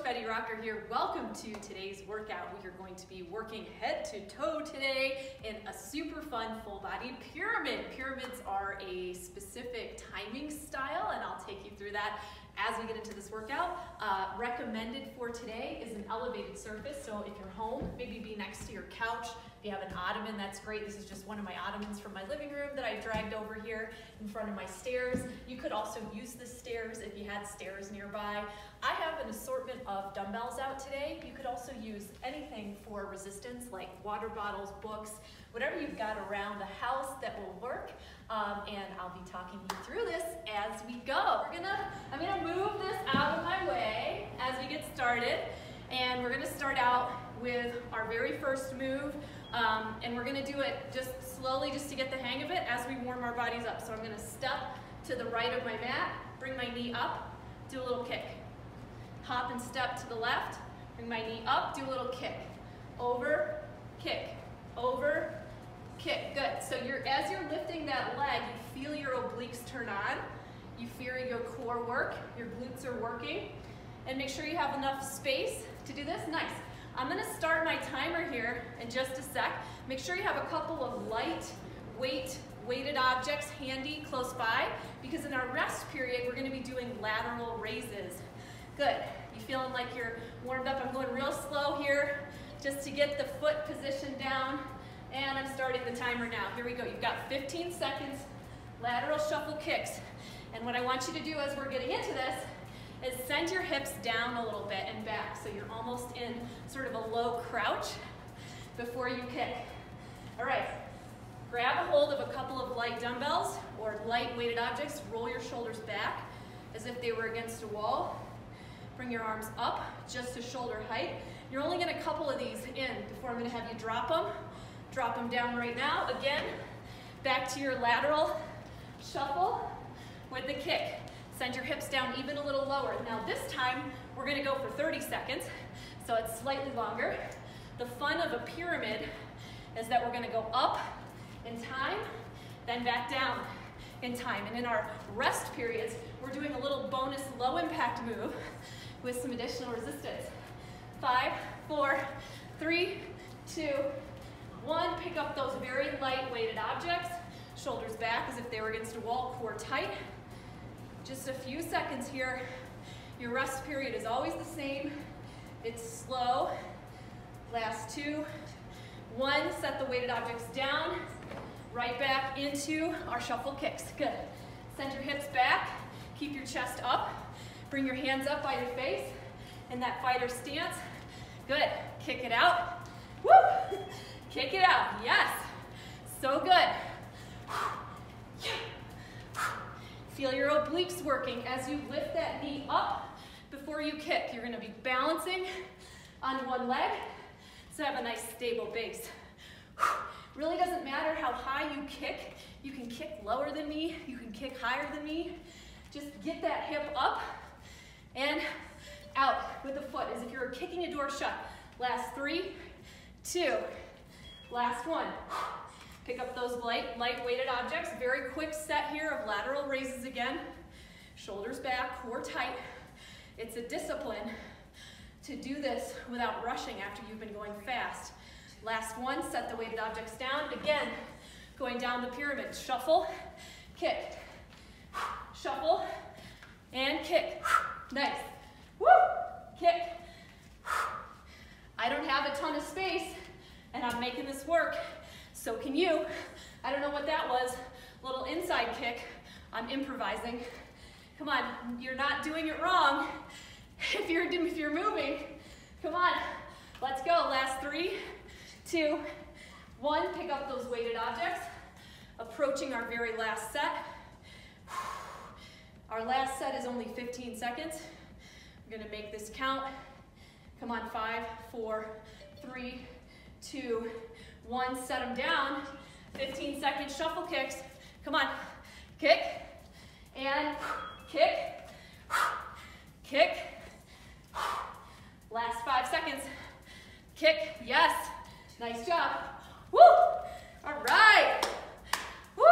Betty Rocker here. Welcome to today's workout. We are going to be working head to toe today in a super fun full body pyramid. Pyramids are a specific timing style, and I'll take you through that as we get into this workout. Recommended for today is an elevated surface. So if you're home, maybe be next to your couch. If you have an ottoman, that's great. This is just one of my ottomans from my living room that I dragged over here in front of my stairs. You could also use the stairs if you had stairs nearby. I have an assortment of dumbbells out today. You could also use anything for resistance, like water bottles, books, whatever you've got around the house that will work. And I'll be talking you through this as we go. I'm gonna move this out of my way as we get started. And we're gonna start out with our very first move. And we're gonna do it just slowly, just to get the hang of it as we warm our bodies up. So I'm gonna step to the right of my mat, bring my knee up, do a little kick. Hop and step to the left, bring my knee up, do a little kick. Over, kick, over, kick. Good. So as you're lifting that leg, you feel your obliques turn on, you feel your core work, your glutes are working, and make sure you have enough space to do this. Nice. I'm going to start my timer here in just a sec. Make sure you have a couple of weighted objects handy close by, because in our rest period, we're going to be doing lateral raises. Good. You feeling like you're warmed up? I'm going real slow here just to get the foot position down, and I'm starting the timer now. Here we go. You've got 15 seconds, lateral shuffle kicks. And what I want you to do as we're getting into this is send your hips down a little bit and back, so you're almost in sort of a low crouch before you kick. All right, grab a hold of a couple of light dumbbells or light weighted objects, roll your shoulders back as if they were against a wall. Bring your arms up just to shoulder height. You're only gonna couple of these in before I'm gonna have you drop them. Drop them down right now. Again, back to your lateral shuffle with the kick. Send your hips down even a little lower. Now this time, we're gonna go for 30 seconds, so it's slightly longer. The fun of a pyramid is that we're gonna go up in time, then back down in time. And in our rest periods, we're doing a little bonus low impact move with some additional resistance. 5, 4, 3, 2, 1. Pick up those very light weighted objects. Shoulders back as if they were against a wall, core tight. Just a few seconds here. Your rest period is always the same. It's slow. Last 2, 1. Set the weighted objects down. Right back into our shuffle kicks. Good. Send your hips back. Keep your chest up. Bring your hands up by your face in that fighter stance. Good. Kick it out. Woo! Kick it out. Yes. So good. Feel your obliques working as you lift that knee up before you kick. You're going to be balancing on one leg, so have a nice stable base. Really doesn't matter how high you kick. You can kick lower than me. You can kick higher than me. Just get that hip up and out with the foot as if you're kicking a door shut. Last 3, 2, last 1. Pick up those light weighted objects. Very quick set here of lateral raises again. Shoulders back, core tight. It's a discipline to do this without rushing after you've been going fast. Last 1, set the weighted objects down. Again, going down the pyramid. Shuffle, kick, shuffle, and kick. Nice. Woo! Kick. I don't have a ton of space, and I'm making this work. So can you. I don't know what that was. Little inside kick. I'm improvising. Come on, you're not doing it wrong. If you're moving, come on. Let's go. Last 3, 2, 1. Pick up those weighted objects. Approaching our very last set. Our last set is only 15 seconds. We're gonna make this count. Come on, 5, 4, 3, 2, 1, set them down. 15-second shuffle kicks. Come on, kick, and kick, kick. Last 5 seconds. Kick, yes. Nice job. Woo! All right. Woo!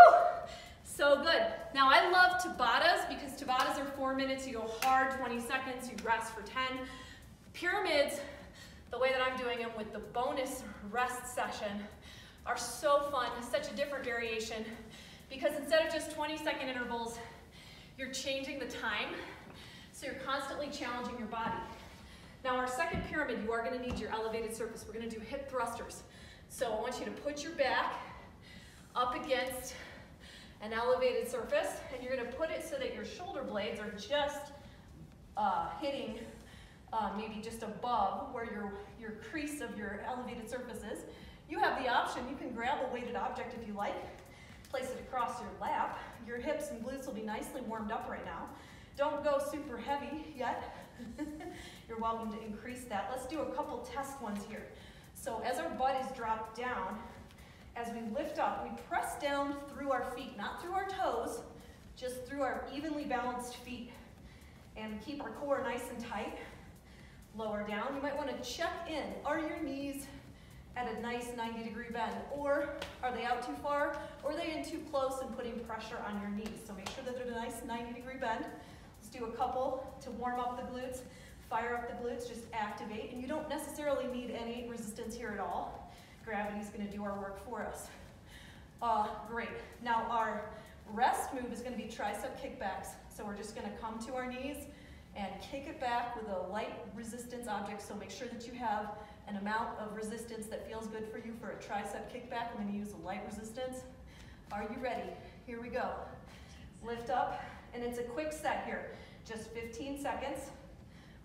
So good. Now I love Tabatas because Tabatas are 4 minutes. You go hard, 20 seconds. You rest for 10. Pyramids, the way that I'm doing them with the bonus rest session, are so fun. It's such a different variation because instead of just 20-second intervals, you're changing the time, so you're constantly challenging your body. Now our second pyramid, you are going to need your elevated surface. We're going to do hip thrusters. So I want you to put your back up against an elevated surface, and you're going to put it so that your shoulder blades are just hitting maybe just above where your crease of your elevated surface is. You have the option, you can grab a weighted object if you like, place it across your lap. Your hips and glutes will be nicely warmed up right now. Don't go super heavy yet. You're welcome to increase that. Let's do a couple test ones here. So as our butt is dropped down, as we lift up, we press down through our feet, not through our toes, just through our evenly balanced feet. And we keep our core nice and tight. Lower down. You might want to check in. Are your knees at a nice 90-degree bend? Or are they out too far? Or are they in too close and putting pressure on your knees? So make sure that they're at a nice 90-degree bend. Let's do a couple to warm up the glutes. Fire up the glutes, just activate. And you don't necessarily need any resistance here at all. Gravity's going to do our work for us. Great. Now our rest move is going to be tricep kickbacks. So we're just going to come to our knees and kick it back with a light resistance object. So make sure that you have an amount of resistance that feels good for you for a tricep kickback. I'm going to use a light resistance. Are you ready? Here we go. Lift up, and it's a quick set here. Just 15 seconds.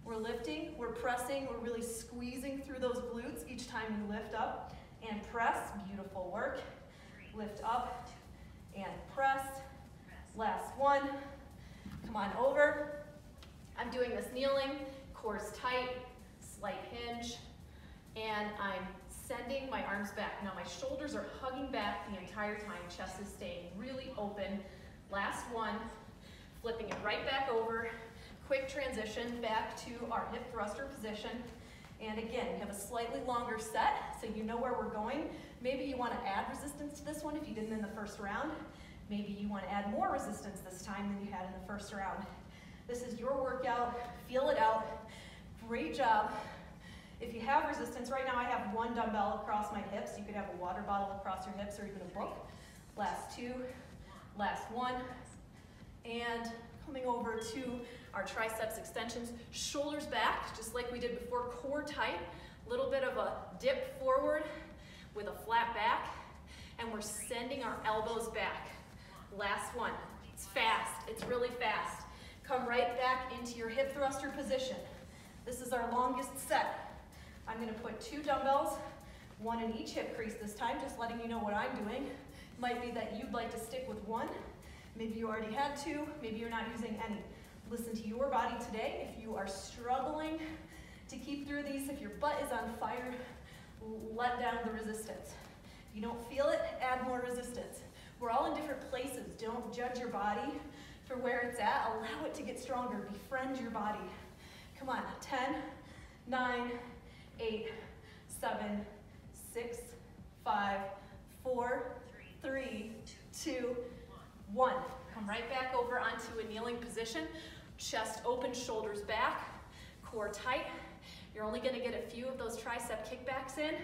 We're lifting, we're pressing, we're really squeezing through those glutes each time you lift up and press. Beautiful work. Lift up and press. Last one. Come on over. I'm doing this kneeling, core's tight, slight hinge, and I'm sending my arms back. Now my shoulders are hugging back the entire time, chest is staying really open. Last one, flipping it right back over. Quick transition back to our hip thruster position. And again, you have a slightly longer set, so you know where we're going. Maybe you want to add resistance to this one if you didn't in the first round. Maybe you want to add more resistance this time than you had in the first round. This is your workout. Feel it out. Great job. If you have resistance, right now I have one dumbbell across my hips. You could have a water bottle across your hips or even a book. Last two, last one. And coming over to our triceps extensions, shoulders back, just like we did before, core tight, a little bit of a dip forward with a flat back, and we're sending our elbows back. Last one. It's fast. It's really fast. Come right back into your hip thruster position. This is our longest set. I'm going to put 2 dumbbells, 1 in each hip crease this time, just letting you know what I'm doing. It might be that you'd like to stick with 1. Maybe you already had 2. Maybe you're not using any. Listen to your body today. If you are struggling to keep through these, if your butt is on fire, let down the resistance. If you don't feel it, add more resistance. We're all in different places. Don't judge your body for where it's at. Allow it to get stronger. Befriend your body. Come on, 10, 9, 8, 7, 6, 5, 4, 3, 2, 1. Come right back over onto a kneeling position. Chest open, shoulders back, core tight. You're only going to get a few of those tricep kickbacks in,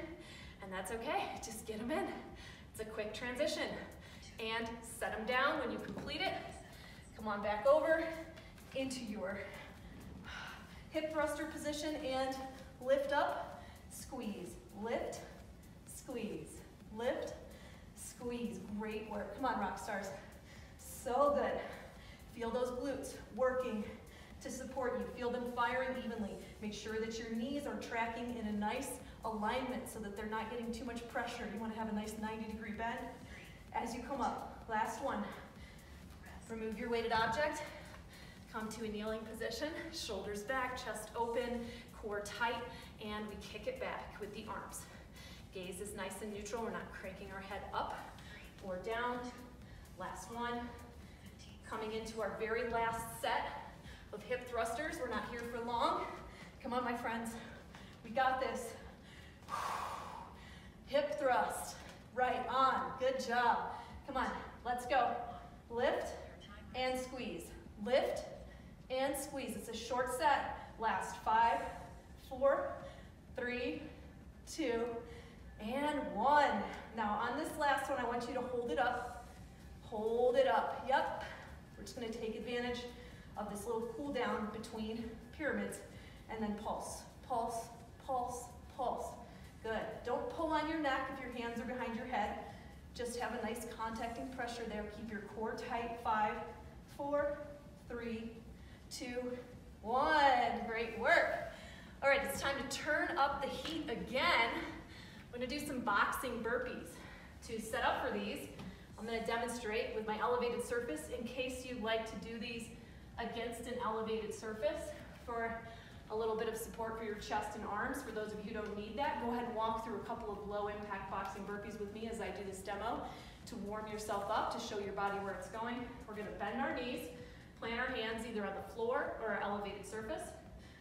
and that's okay. Just get them in. It's a quick transition. And set them down when you complete it. Come on back over into your hip thruster position and lift up, squeeze, lift, squeeze, lift, squeeze. Great work. Come on, rock stars. So good. Feel those glutes working to support you. Feel them firing evenly. Make sure that your knees are tracking in a nice alignment so that they're not getting too much pressure. You want to have a nice 90-degree bend as you come up. Last one. Remove your weighted object. Come to a kneeling position. Shoulders back, chest open, core tight, and we kick it back with the arms. Gaze is nice and neutral. We're not cranking our head up or down. Last one. Coming into our very last set of hip thrusters. We're not here for long. Come on, my friends. We got this. Hip thrust. Right on. Good job. Come on. Let's go. Lift and squeeze. Lift and squeeze. It's a short set. Last 5, 4, 3, 2, and 1. Now on this last one, I want you to hold it up. Hold it up, yep. We're just gonna take advantage of this little cool down between pyramids and then pulse, pulse, pulse, pulse. Good. Don't pull on your neck if your hands are behind your head. Just have a nice contacting pressure there. Keep your core tight. 5, 4, 3, 2, 1. Great work. All right, it's time to turn up the heat again. I'm going to do some boxing burpees. To set up for these, I'm going to demonstrate with my elevated surface in case you'd like to do these against an elevated surface for a little bit of support for your chest and arms. For those of you who don't need that, go ahead and walk through a couple of low impact boxing burpees with me as I do this demo to warm yourself up, to show your body where it's going. We're going to bend our knees, plant our hands either on the floor or our elevated surface.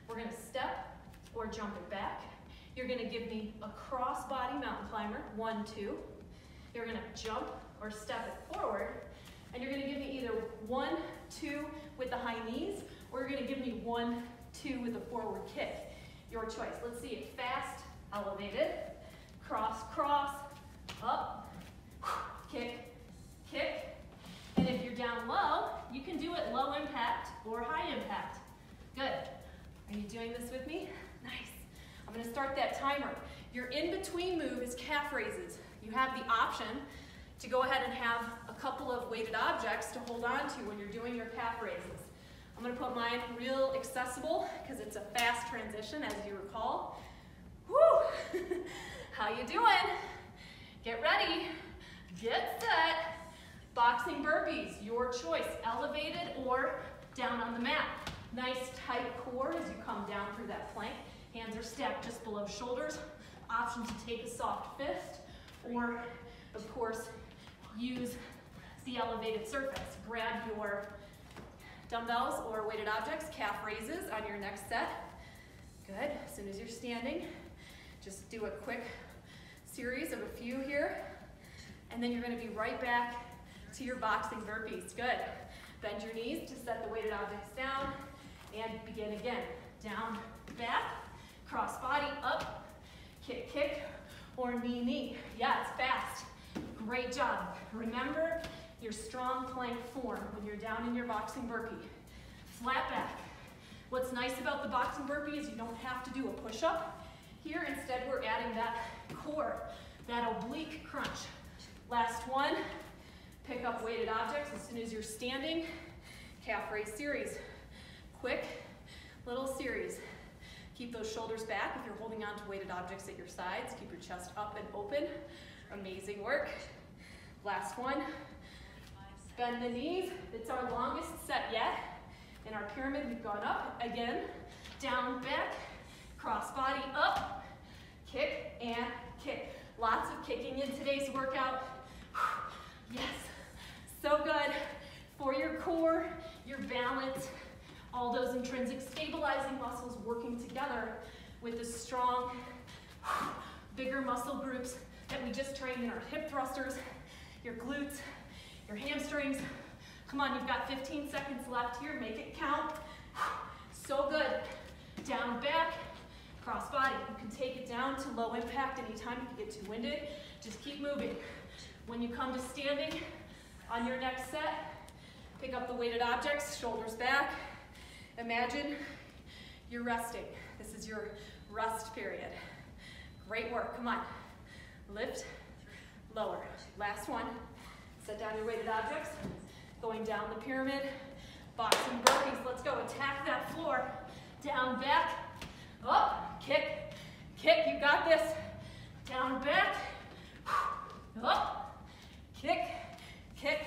We're going to step or jump it back. You're going to give me a cross body mountain climber, 1, 2. You're going to jump or step it forward, and you're going to give me either 1, 2 with the high knees, or you're going to give me 1, 2 with a forward kick. Your choice. Let's see it fast, elevated, cross, cross, up, kick, kick. And if you're down low, you can do it low impact or high impact. Good. Are you doing this with me? Nice. I'm going to start that timer. Your in-between move is calf raises. You have the option to go ahead and have a couple of weighted objects to hold on to when you're doing your calf raises. I'm going to put mine real accessible because it's a fast transition, as you recall. Woo! How you doing? Get ready. Get set. Boxing burpees, your choice, elevated or down on the mat. Nice tight core as you come down through that plank. Hands are stacked just below shoulders. Option to take a soft fist or, of course, use the elevated surface. Grab your dumbbells or weighted objects, calf raises on your next set. Good. As soon as you're standing, just do a quick series of a few here, and then you're going to be right back to your boxing burpees. Good. Bend your knees to set the weighted objects down, and begin again. Down, back, cross body, up, kick, kick, or knee, knee. Yeah, it's fast. Great job. Remember your strong plank form when you're down in your boxing burpee. Flat back. What's nice about the boxing burpee is you don't have to do a push-up. Here, instead, we're adding that core, that oblique crunch. Last one, pick up weighted objects as soon as you're standing. Calf raise series. Quick little series. Keep those shoulders back if you're holding on to weighted objects at your sides. Keep your chest up and open. Amazing work. Last one. Bend the knees. It's our longest set yet. In our pyramid, we've gone up. Again, down, back, cross body, up, kick, and kick. Lots of kicking in today's workout. Yes, so good for your core, your balance, all those intrinsic stabilizing muscles working together with the strong, bigger muscle groups that we just trained in our hip thrusters, your glutes, your hamstrings. Come on, you've got 15 seconds left here. Make it count. So good. Down, back, cross body. You can take it down to low impact anytime you can get too winded. Just keep moving. When you come to standing on your next set, pick up the weighted objects, shoulders back. Imagine you're resting. This is your rest period. Great work. Come on. Lift, lower. Last one. Set down your weighted objects. Going down the pyramid. Boxing burpees. Let's go. Attack that floor. Down, back, up, kick, kick. You got this. Down, back, up, kick, kick.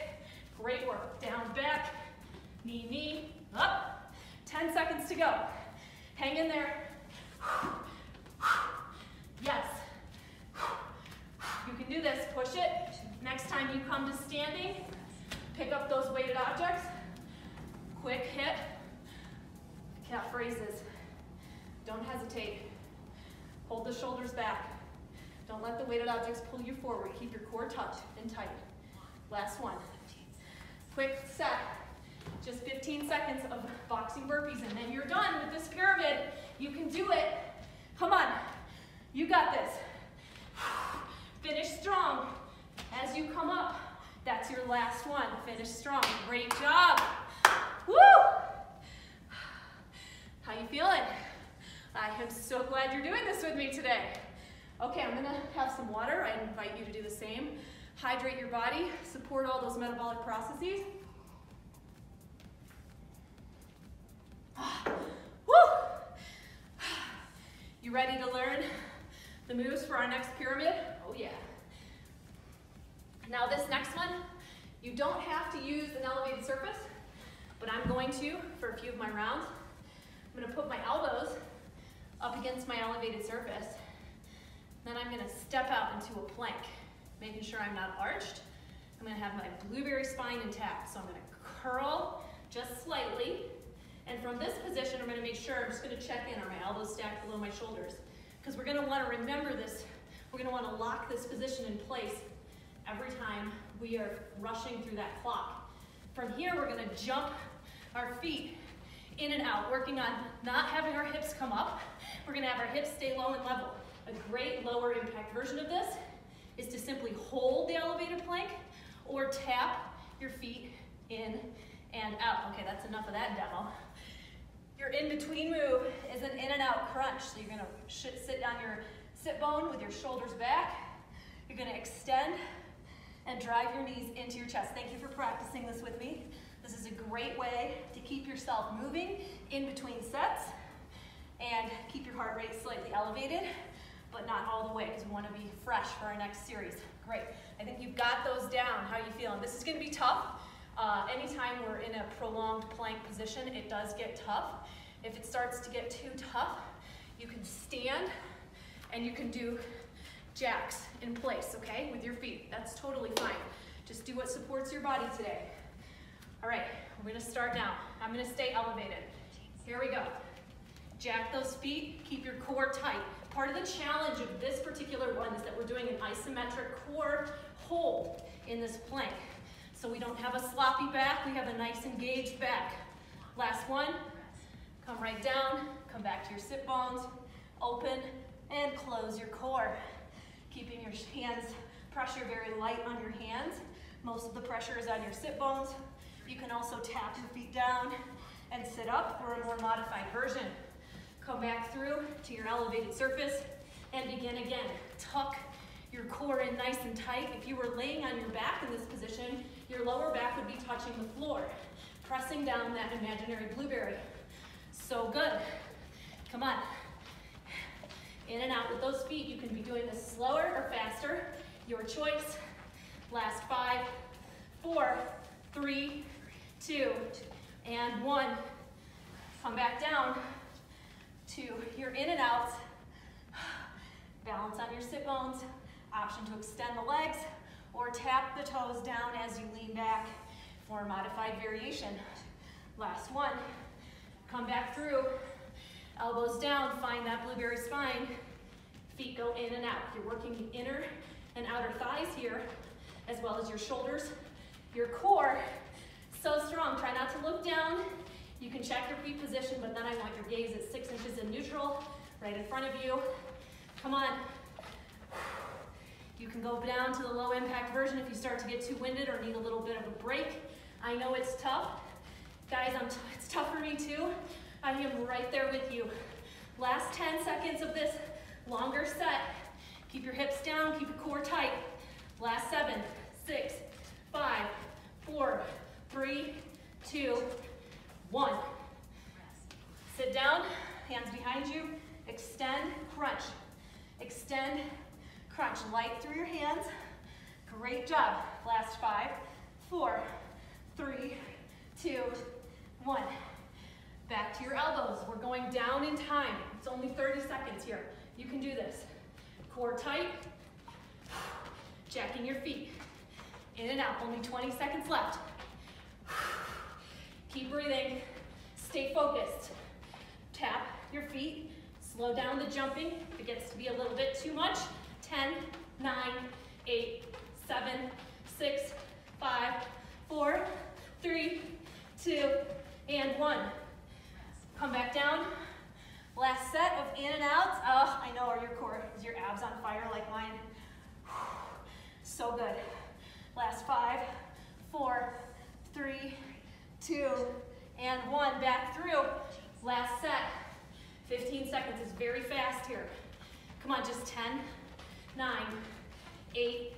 Great work. Down, back, knee, knee, up. 10 seconds to go. Hang in there. Yes. You can do this. Push it. Next time you come to standing, pick up those weighted objects. Quick hit. Calf raises. Don't hesitate. Hold the shoulders back. Don't let the weighted objects pull you forward. Keep your core tucked and tight. Last one. Quick set. Just 15 seconds of boxing burpees, and then you're done with this pyramid. You can do it. You got this. Finish strong. As you come up, that's your last one. Finish strong. Great job. Woo! How you feeling? I am so glad you're doing this with me today. Okay, I'm gonna have some water. I invite you to do the same. Hydrate your body, support all those metabolic processes. Woo! You ready to learn the moves for our next pyramid? Oh yeah. Now this next one, you don't have to use an elevated surface, but I'm going to for a few of my rounds. I'm gonna put my elbows up against my elevated surface. Then I'm gonna step out into a plank, making sure I'm not arched. I'm gonna have my blueberry spine intact. So I'm gonna curl just slightly. And from this position, I'm gonna make sure, I'm just gonna check in, are my elbows stacked below my shoulders? Because we're gonna wanna remember this. We're gonna wanna lock this position in place every time we are rushing through that clock. From here, we're gonna jump our feet in and out, working on not having our hips come up. We're gonna have our hips stay low and level. A great lower impact version of this is to simply hold the elevated plank or tap your feet in and out. Okay, that's enough of that demo. Your in-between move is an in and out crunch. So you're gonna sit down your sit bone with your shoulders back. You're gonna extend and drive your knees into your chest. Thank you for practicing this with me. This is a great way to keep yourself moving in between sets and keep your heart rate slightly elevated, but not all the way, because we want to be fresh for our next series. Great. I think you've got those down. How are you feeling? This is going to be tough. Anytime we're in a prolonged plank position, it does get tough. If it starts to get too tough, you can stand and you can do jacks in place, okay, with your feet. That's totally fine. Just do what supports your body today. All right, we're gonna start now. I'm gonna stay elevated. Here we go. Jack those feet, keep your core tight. Part of the challenge of this particular one is that we're doing an isometric core hold in this plank. So we don't have a sloppy back, we have a nice engaged back. Last one, come right down, come back to your sit bones, open and close your core. Keeping your hands, pressure very light on your hands. Most of the pressure is on your sit bones. You can also tap your feet down and sit up for a more modified version. Come back through to your elevated surface and begin again. Tuck your core in nice and tight. If you were laying on your back in this position, your lower back would be touching the floor, pressing down that imaginary blueberry. So good. Come on. In and out with those feet. You can be doing this slower or faster. Your choice. Last 5, 4, 3, 2, and 1. Come back down to your in and outs. Balance on your sit bones. Option to extend the legs or tap the toes down as you lean back for a modified variation. Last one. Come back through. Elbows down, find that blueberry spine. Feet go in and out. You're working the inner and outer thighs here, as well as your shoulders. Your core, so strong. Try not to look down. You can check your feet position, but then I want your gaze at 6 inches in neutral, right in front of you. Come on. You can go down to the low impact version if you start to get too winded or need a little bit of a break. I know it's tough. Guys, it's tough for me too. I am right there with you. Last 10 seconds of this longer set. Keep your hips down, keep your core tight. Last 7, 6, 5, 4, 3, 2, 1. Sit down, hands behind you, extend, crunch. Extend, crunch, light through your hands. Great job. Last 5, 4, 3, 2, 1. Back to your elbows. We're going down in time. It's only 30 seconds here. You can do this. Core tight. Jacking your feet. In and out. Only 20 seconds left. Keep breathing. Stay focused. Tap your feet. Slow down the jumping. If it gets to be a little bit too much. 10, 9, 8, 7, 6, 5, 4, 3, 2, and 1. Come back down. Last set of in and outs. Oh, I know your core is So good. Last 5, 4, 3, 2, and 1. Back through. Last set. 15 seconds is very fast here. Come on, just 10, 9, 8,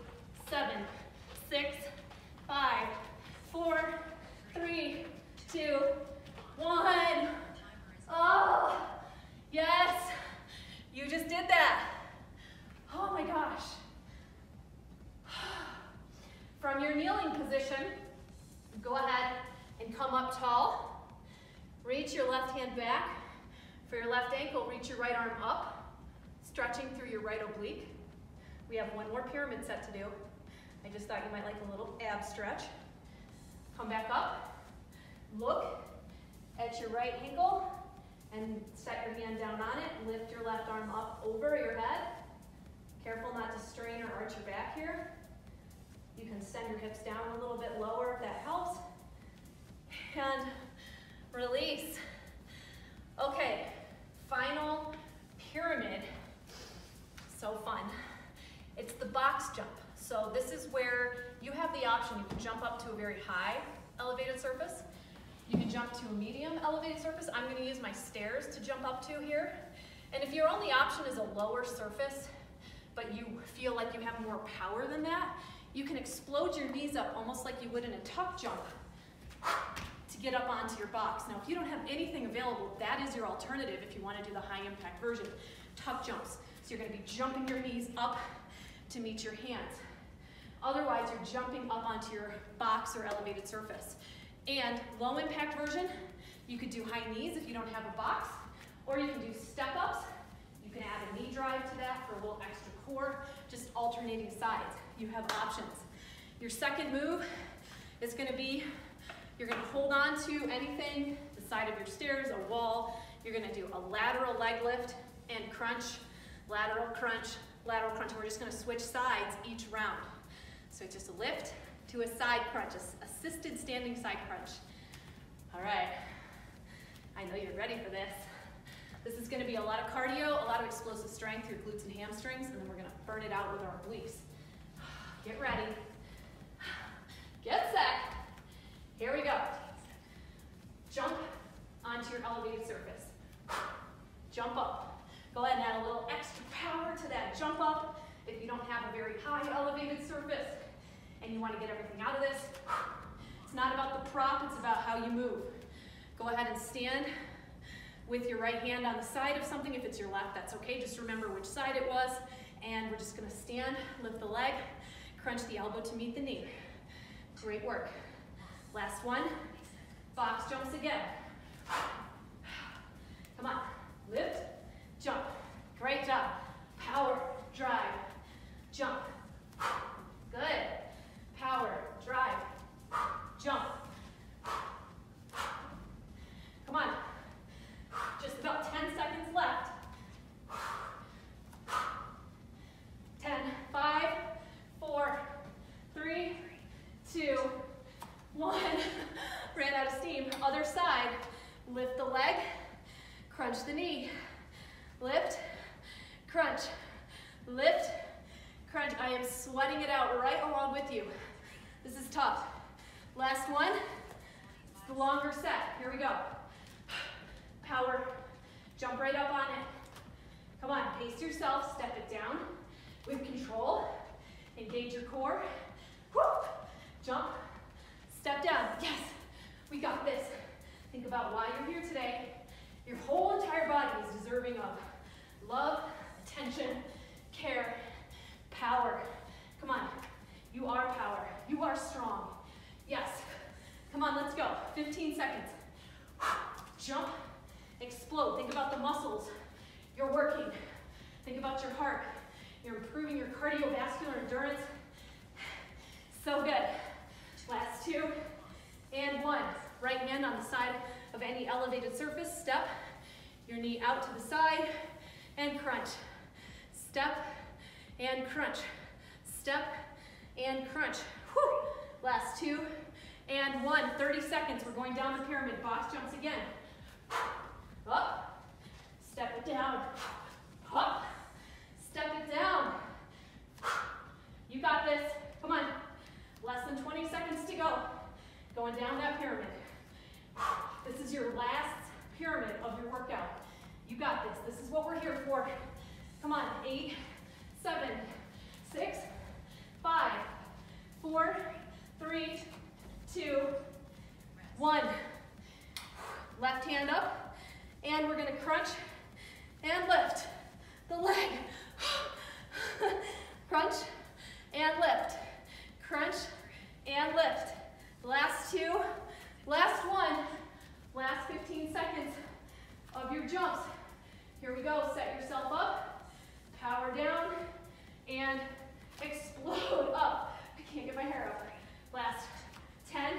7, 6, 5, 4, 3, 2, 1. Oh, yes. You just did that. Oh my gosh. From your kneeling position, go ahead and come up tall. Reach your left hand back. For your left ankle, reach your right arm up, stretching through your right oblique. We have one more pyramid set to do. I just thought you might like a little ab stretch. Come back up, look at your right ankle, and set your hand down on it. Lift your left arm up over your head. Careful not to strain or arch your back here. You can send your hips down a little bit lower if that helps. And release. Okay, final pyramid. So fun. It's the box jump. So this is where you have the option. You can jump up to a very high elevated surface. You can jump to a medium elevated surface. I'm going to use my stairs to jump up to here. And if your only option is a lower surface, but you feel like you have more power than that, you can explode your knees up almost like you would in a tuck jump to get up onto your box. Now, if you don't have anything available, that is your alternative if you want to do the high impact version, tuck jumps. So you're going to be jumping your knees up to meet your hands. Otherwise, you're jumping up onto your box or elevated surface. And low impact version, you could do high knees if you don't have a box, or you can do step ups. You can add a knee drive to that for a little extra core, just alternating sides. You have options. Your second move is going to be, you're going to hold on to anything, the side of your stairs, a wall. You're going to do a lateral leg lift and crunch, lateral crunch, lateral crunch. And we're just going to switch sides each round. So it's just a lift to a side crunch, assisted standing side crunch. All right, I know you're ready for this. This is going to be a lot of cardio, a lot of explosive strength, your glutes and hamstrings, and then we're going to burn it out with our obliques. Get ready. Get set. Here we go. Jump onto your elevated surface. Jump up. Go ahead and add a little extra power to that jump up. If you don't have a very high elevated surface and you want to get everything out of this, it's not about the prop, it's about how you move. Go ahead and stand with your right hand on the side of something. If it's your left, that's okay. Just remember which side it was. And we're just going to stand, lift the leg, crunch the elbow to meet the knee. Great work. Last one. Box jumps again. Come on. Lift, jump. Great job. Power, drive, jump. Good. Power, drive, jump. Come on. Just about 10 seconds left. 10, 5, 4, 3, 2, 1. Ran out of steam. Other side. Lift the leg, crunch the knee. Lift, crunch, lift, crunch. I am sweating it out right along with you. This is tough. Last one. It's the longer set. Here we go. Power. Jump right up on it. Come on, pace yourself, step it down with control. Engage your core. Whoop. Jump, step down. Yes, we got this. Think about why you're here today. Your whole entire body is deserving of love, attention, care, power. Come on, you are power. You are strong. Yes, come on, let's go. 15 seconds. Jump. Explode. Think about the muscles you're working. Think about your heart. You're improving your cardiovascular endurance. So good. Last 2 and 1. Right hand on the side of any elevated surface. Step your knee out to the side and crunch. Step and crunch. Step and crunch. Whew. Last 2 and 1. 30 seconds. We're going down the pyramid. Box jumps again. Up, step it down, up, step it down. You got this. Going down that pyramid. This is your last pyramid of your workout. You got this. This is what we're here for. Come on, 8, 7, 6, 5, 4, 3, 2, 1. Left hand up, and we're gonna crunch and lift the leg. Crunch and lift. Crunch and lift. Last two, last one, last 15 seconds of your jumps. Here we go, set yourself up, power down, and explode up. I can't get my hair up. Last 10,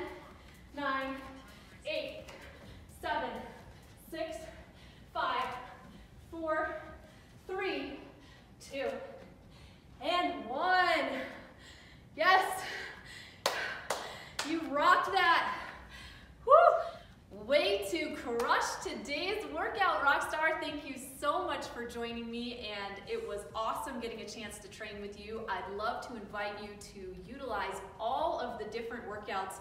9, 8, 7, 6, 5, 4, 3, 2, and 1. Yes, you rocked that. Woo! Way to crush today's workout, Rockstar. Thank you so much for joining me, and it was awesome getting a chance to train with you. I'd love to invite you to utilize all of the different workouts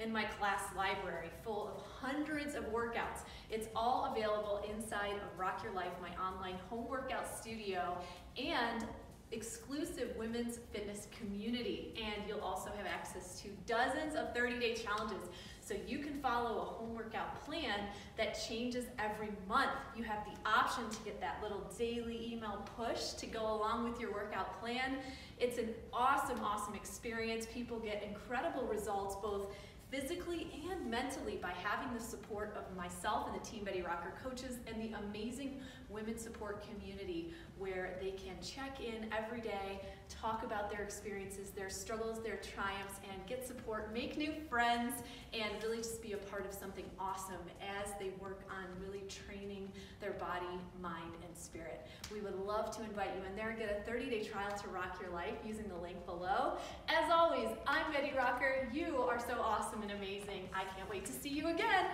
in my class library, full of hundreds of workouts. It's all available inside of Rock Your Life, my online home workout studio, and exclusive women's fitness community. And you'll also have access to dozens of 30-day challenges. So you can follow a home workout plan that changes every month. You have the option to get that little daily email push to go along with your workout plan. It's an awesome, awesome experience. People get incredible results both physically and mentally by having the support of myself and the Team Betty Rocker coaches and the amazing women support community where they can check in every day, talk about their experiences, their struggles, their triumphs, and get support, make new friends, and really just be a part of something awesome as they work on really training their body, mind, and spirit. We would love to invite you in there and get a 30-day trial to rock your life using the link below. As always, I'm Betty Rocker. You are so awesome and amazing. I can't wait to see you again.